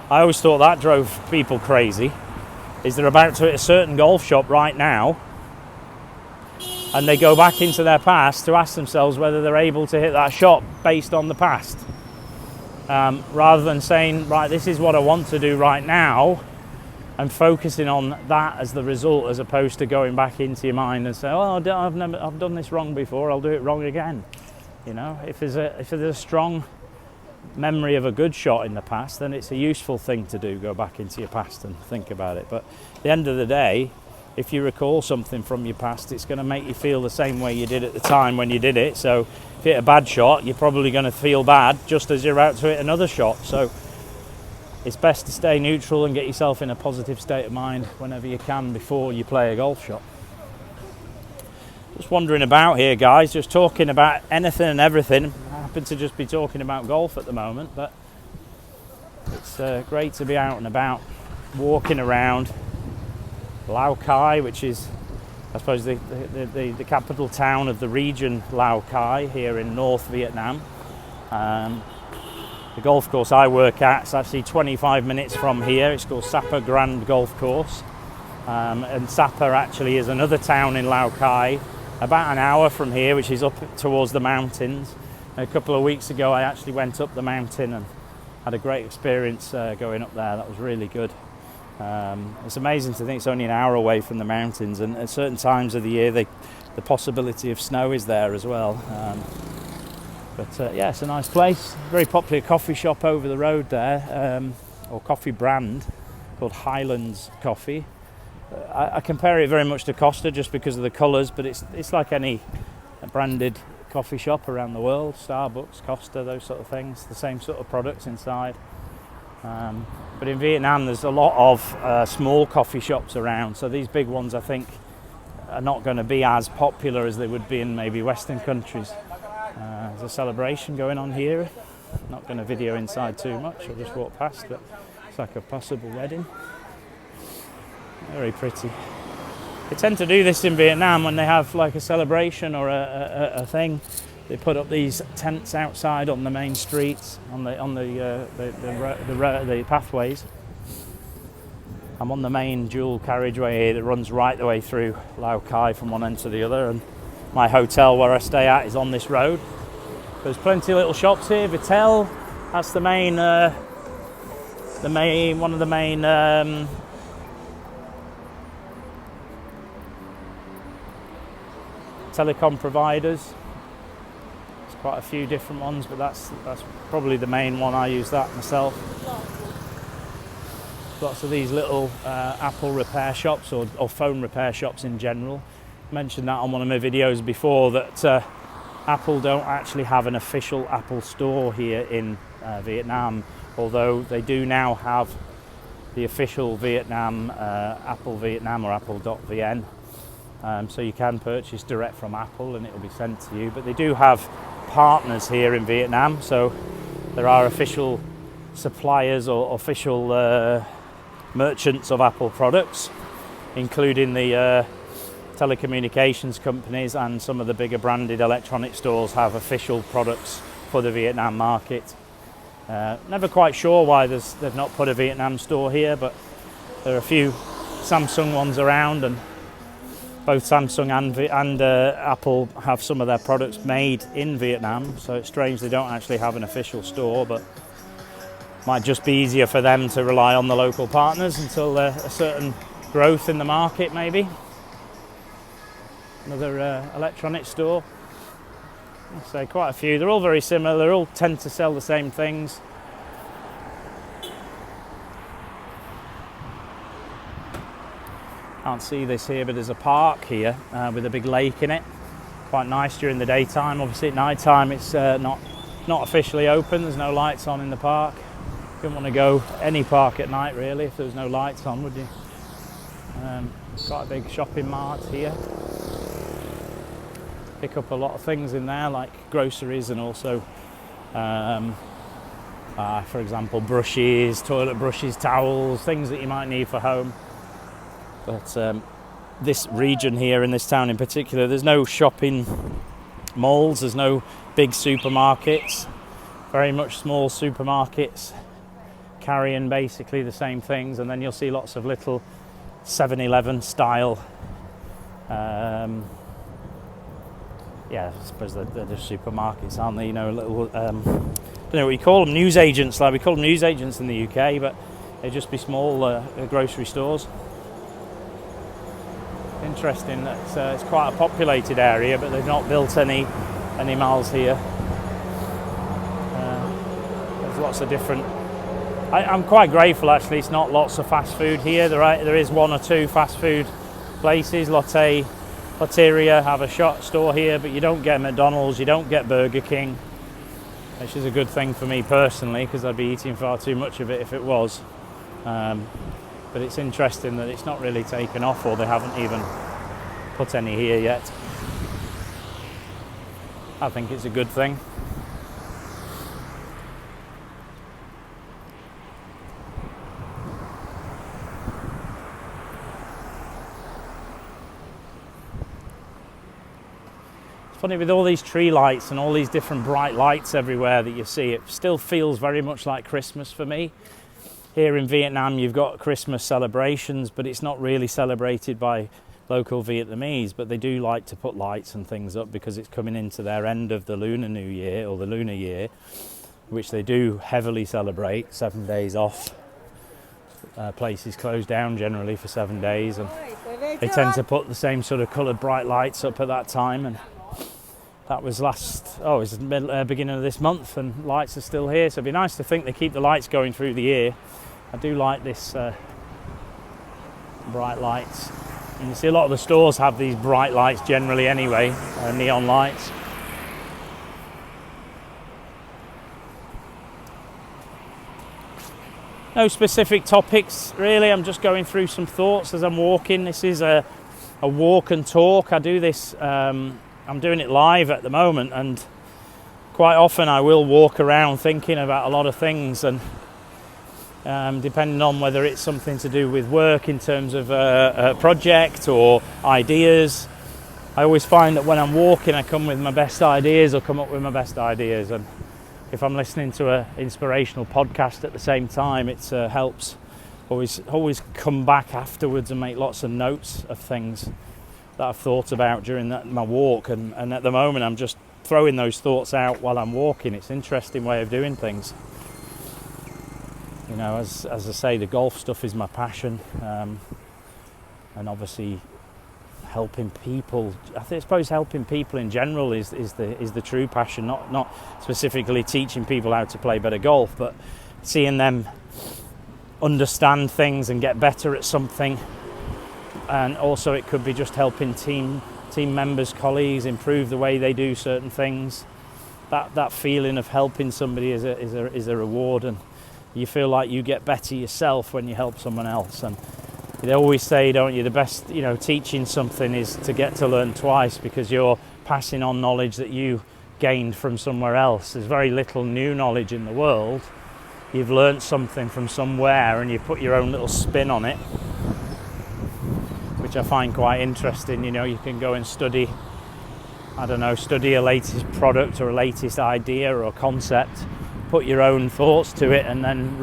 I always thought that drove people crazy, is they're about to hit a certain golf shot right now and they go back into their past to ask themselves whether they're able to hit that shot based on the past. Rather than saying, right, this is what I want to do right now, and focusing on that as the result, as opposed to going back into your mind and say, oh, I've done this wrong before, I'll do it wrong again. You know, if there's a strong memory of a good shot in the past, then it's a useful thing to do, go back into your past and think about it. But at the end of the day, if you recall something from your past, it's going to make you feel the same way you did at the time when you did it. So if you hit a bad shot, you're probably going to feel bad just as you're about to hit another shot. So it's best to stay neutral and get yourself in a positive state of mind whenever you can before you play a golf shot. Just wandering about here, guys, just talking about anything and everything. I happen to just be talking about golf at the moment, but it's great to be out and about, walking around Lao Cai, which is, I suppose, the capital town of the region Lao Cai here in North Vietnam. The golf course I work at is actually 25 minutes from here. It's called Sapa Grand Golf Course. And Sapa actually is another town in Lao Cai, about an hour from here, which is up towards the mountains. A couple of weeks ago I actually went up the mountain and had a great experience going up there. That was really good. It's amazing to think it's only an hour away from the mountains, and at certain times of the year the possibility of snow is there as well. But yeah, it's a nice place. Very popular coffee shop over the road there, or coffee brand called Highlands Coffee. I compare it very much to Costa just because of the colours, but it's like any branded coffee shop around the world. Starbucks, Costa, those sort of things, the same sort of products inside. But in Vietnam there's a lot of small coffee shops around, so these big ones I think are not going to be as popular as they would be in maybe Western countries. There's a celebration going on here. Not going to video inside too much, I'll just walk past, but it's like a possible wedding. Very pretty. They tend to do this in Vietnam when they have like a celebration or a thing. They put up these tents outside on the main streets, on the pathways. I'm on the main dual carriageway here that runs right the way through Lao Cai from one end to the other, and my hotel where I stay at is on this road. There's plenty of little shops here. Vitel, that's one of the main telecom providers. There's quite a few different ones, but that's probably the main one. I use that myself. Lots of these little Apple repair shops or phone repair shops in general. I mentioned that on one of my videos before, that Apple don't actually have an official Apple store here in Vietnam, although they do now have the official Vietnam Apple Vietnam or Apple.vn. So you can purchase direct from Apple and it will be sent to you. But they do have partners here in Vietnam, so there are official suppliers or official merchants of Apple products, including the telecommunications companies, and some of the bigger branded electronic stores have official products for the Vietnam market. Never quite sure why they've not put a Vietnam store here, but there are a few Samsung ones around, and both Samsung and Apple have some of their products made in Vietnam, so it's strange they don't actually have an official store, but might just be easier for them to rely on the local partners until a certain growth in the market, maybe. Another electronic store. I'd say quite a few. They're all very similar. They all tend to sell the same things. Can't see this here, but there's a park here with a big lake in it. Quite nice during the daytime. Obviously at night time it's not officially open. There's no lights on in the park. You wouldn't want to go any park at night really if there was no lights on, would you? Quite a big shopping mart here. Pick up a lot of things in there, like groceries, and also for example brushes, toilet brushes, towels, things that you might need for home. But this region here in this town in particular, there's no shopping malls, there's no big supermarkets, very much small supermarkets carrying basically the same things, and then you'll see lots of little 7-Eleven style I suppose they're just supermarkets, aren't they? You know, little I don't know what you call them, newsagents. Like we call them newsagents in the UK, but they'd just be small grocery stores. Interesting that it's quite a populated area, but they've not built any malls here. There's lots of different. I'm quite grateful actually. It's not lots of fast food here. There is one or two fast food places. Lotteria have a store here, but you don't get McDonald's, you don't get Burger King, which is a good thing for me personally, because I'd be eating far too much of it if it was. But it's interesting that it's not really taken off, or they haven't even put any here yet. I think it's a good thing. Funny, with all these tree lights and all these different bright lights everywhere that you see, it still feels very much like Christmas for me. Here in Vietnam you've got Christmas celebrations, but it's not really celebrated by local Vietnamese, but they do like to put lights and things up because it's coming into their end of the Lunar New Year, or the Lunar Year, which they do heavily celebrate. 7 days off. Places close down generally for 7 days, and they tend to put the same sort of coloured bright lights up at that time. And that was beginning of this month, and lights are still here, so it'd be nice to think they keep the lights going through the year. I do like this bright lights, and you see a lot of the stores have these bright lights generally anyway, neon lights. No specific topics really, I'm just going through some thoughts as I'm walking. This is a walk and talk. I do this I'm doing it live at the moment, and quite often I will walk around thinking about a lot of things, and depending on whether it's something to do with work in terms of a project or ideas. I always find that when I'm walking, I come with my best ideas, or come up with my best ideas. And if I'm listening to an inspirational podcast at the same time, it helps. Always come back afterwards and make lots of notes of things that I've thought about during my walk. And at the moment, I'm just throwing those thoughts out while I'm walking. It's an interesting way of doing things. You know, as I say, the golf stuff is my passion, and obviously helping people. I suppose helping people in general is the true passion. Not specifically teaching people how to play better golf, but seeing them understand things and get better at something. And also, it could be just helping team members, colleagues improve the way they do certain things. That feeling of helping somebody is a reward, and you feel like you get better yourself when you help someone else. And they always say, don't you, the best, teaching something is to get to learn twice, because you're passing on knowledge that you gained from somewhere else. There's very little new knowledge in the world. You've learned something from somewhere and you put your own little spin on it, which I find quite interesting. You can go and study a latest product or a latest idea or concept, put your own thoughts to it, and then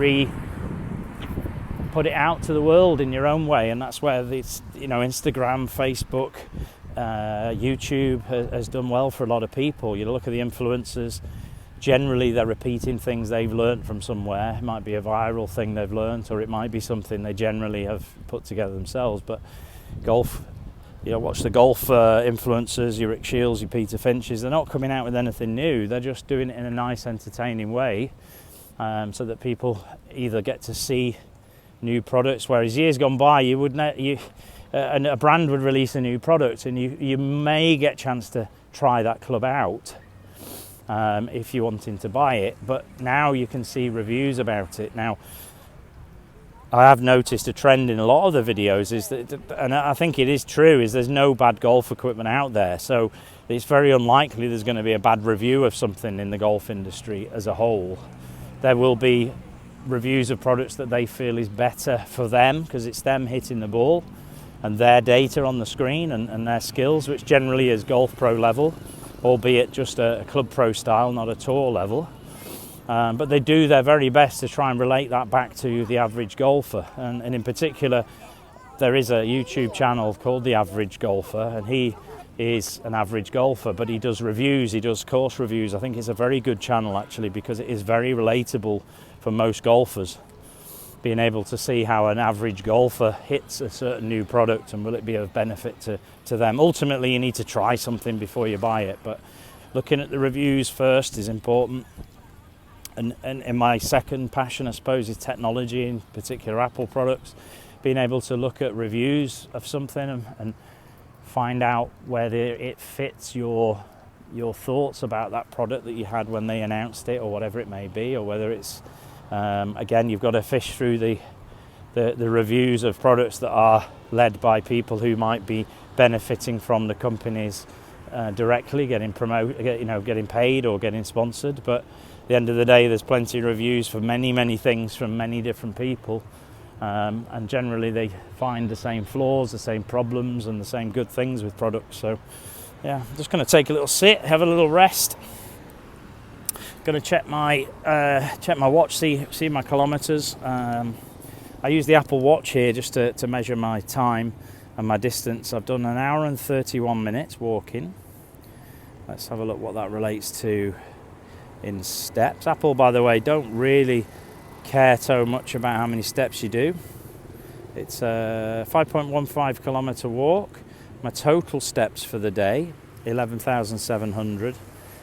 put it out to the world in your own way. And that's where it's, Instagram, Facebook, YouTube has done well for a lot of people. You look at the influencers, generally they're repeating things they've learned from somewhere. It might be a viral thing they've learned, or it might be something they generally have put together themselves. But golf, watch the golf influencers, your Rick Shields, your Peter Finches. They're not coming out with anything new. They're just doing it in a nice, entertaining way, so that people either get to see new products. Whereas years gone by, and a brand would release a new product, and you may get a chance to try that club out if you're wanting to buy it. But now you can see reviews about it. Now, I have noticed a trend in a lot of the videos is that, and I think it is true, is there's no bad golf equipment out there. So it's very unlikely there's going to be a bad review of something in the golf industry as a whole. There will be reviews of products that they feel is better for them, because it's them hitting the ball and their data on the screen and their skills, which generally is golf pro level, albeit just a club pro style, not a tour level. But they do their very best to try and relate that back to the average golfer. And in particular, there is a YouTube channel called The Average Golfer, and he is an average golfer, but he does reviews, he does course reviews. I think it's a very good channel, actually, because it is very relatable for most golfers. Being able to see how an average golfer hits a certain new product, and will it be of benefit to them. Ultimately, you need to try something before you buy it, but looking at the reviews first is important. And my second passion, I suppose, is technology, in particular Apple products. Being able to look at reviews of something and find out whether it fits your thoughts about that product that you had when they announced it, or whatever it may be, or whether it's again, you've got to fish through the reviews of products that are led by people who might be benefiting from the companies directly, getting paid or getting sponsored. But at the end of the day, there's plenty of reviews for many things from many different people, and generally they find the same flaws, the same problems, and the same good things with products. So yeah, I'm just going to take a little sit, have a little rest. Going to check my watch, see my kilometers. I use the Apple Watch here just to measure my time and my distance. I've done 1 hour and 31 minutes walking. Let's have a look what that relates to in steps. Apple, by the way, don't really care so much about how many steps you do. It's a 5.15 kilometer walk. My total steps for the day, 11,700.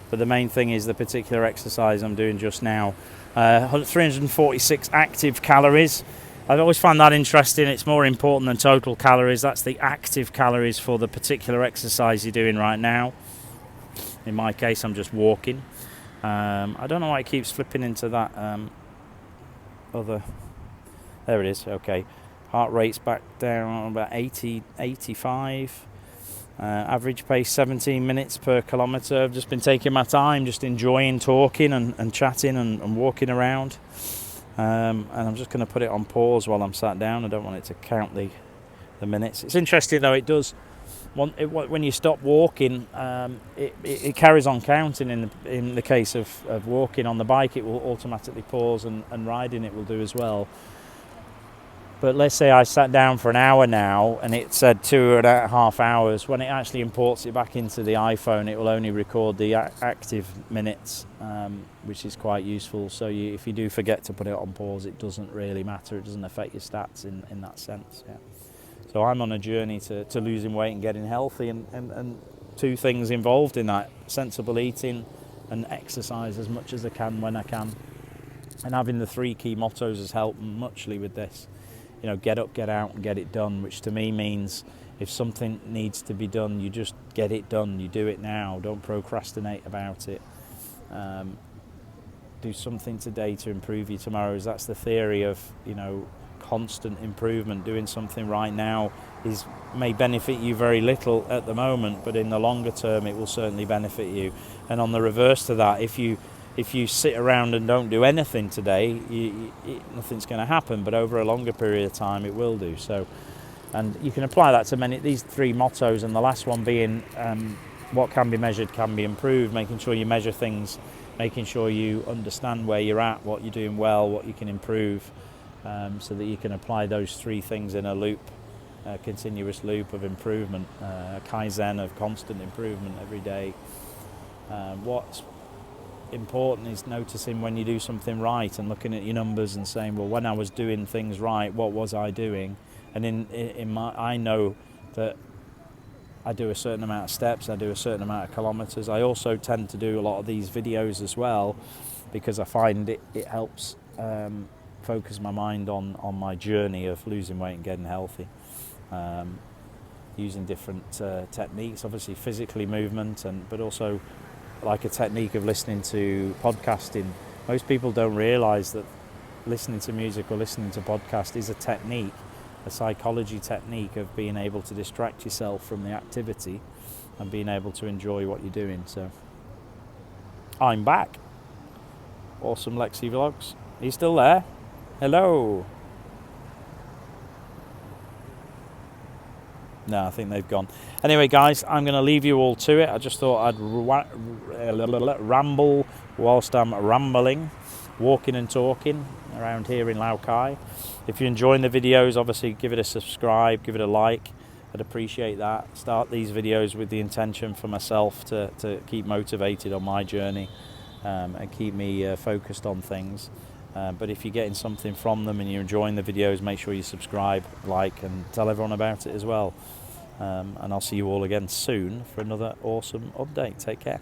But the main thing is the particular exercise I'm doing just now. 346 active calories. I always find that interesting. It's more important than total calories. That's the active calories for the particular exercise you're doing right now. In my case, I'm just walking. I don't know why it keeps flipping into that other... There it is, okay. Heart rate's back down about 80, 85. Average pace 17 minutes per kilometre. I've just been taking my time, just enjoying talking and chatting and walking around. And I'm just going to put it on pause while I'm sat down. I don't want it to count the minutes. It's interesting though, it does. When you stop walking, it carries on counting. In the case of walking on the bike, it will automatically pause, and riding it will do as well. But let's say I sat down for an hour now and it said 2.5 hours. When it actually imports it back into the iPhone, it will only record the active minutes, which is quite useful. So if you do forget to put it on pause, it doesn't really matter. It doesn't affect your stats in that sense. Yeah. So I'm on a journey to losing weight and getting healthy, and two things involved in that: sensible eating and exercise as much as I can when I can. And having the 3 key mottos has helped muchly with this. You know, get up, get out, and get it done, which to me means if something needs to be done, you just get it done. You do it now. Don't procrastinate about it. Do something today to improve your tomorrows. That's the theory of, constant improvement. Doing something right now may benefit you very little at the moment, but in the longer term, it will certainly benefit you. And on the reverse to that, if you sit around and don't do anything today, nothing's going to happen. But over a longer period of time, it will do. So, and you can apply that to these 3 mottos. And the last one being, what can be measured can be improved. Making sure you measure things, making sure you understand where you're at, what you're doing well, what you can improve, so that you can apply those 3 things in a loop, a continuous loop of improvement, kaizen of constant improvement every day. What's important is noticing when you do something right and looking at your numbers and saying, well, when I was doing things right, what was I doing? And I know that I do a certain amount of steps, I do a certain amount of kilometers. I also tend to do a lot of these videos as well, because I find it helps focus my mind on my journey of losing weight and getting healthy, using different techniques, obviously physically movement, but also like a technique of listening to podcasting. Most people don't realise that listening to music or listening to podcast is a technique, a psychology technique of being able to distract yourself from the activity and being able to enjoy what you're doing. So I'm back. Awesome Lexi Vlogs. Are you still there? Hello. No, I think they've gone. Anyway, guys, I'm going to leave you all to it. I just thought I'd ramble whilst I'm rambling, walking and talking around here in Lao Cai. If you're enjoying the videos, obviously give it a subscribe, give it a like. I'd appreciate that. Start these videos with the intention for myself to keep motivated on my journey, and keep me focused on things. But if you're getting something from them and you're enjoying the videos, make sure you subscribe, like, and tell everyone about it as well. And I'll see you all again soon for another awesome update. Take care.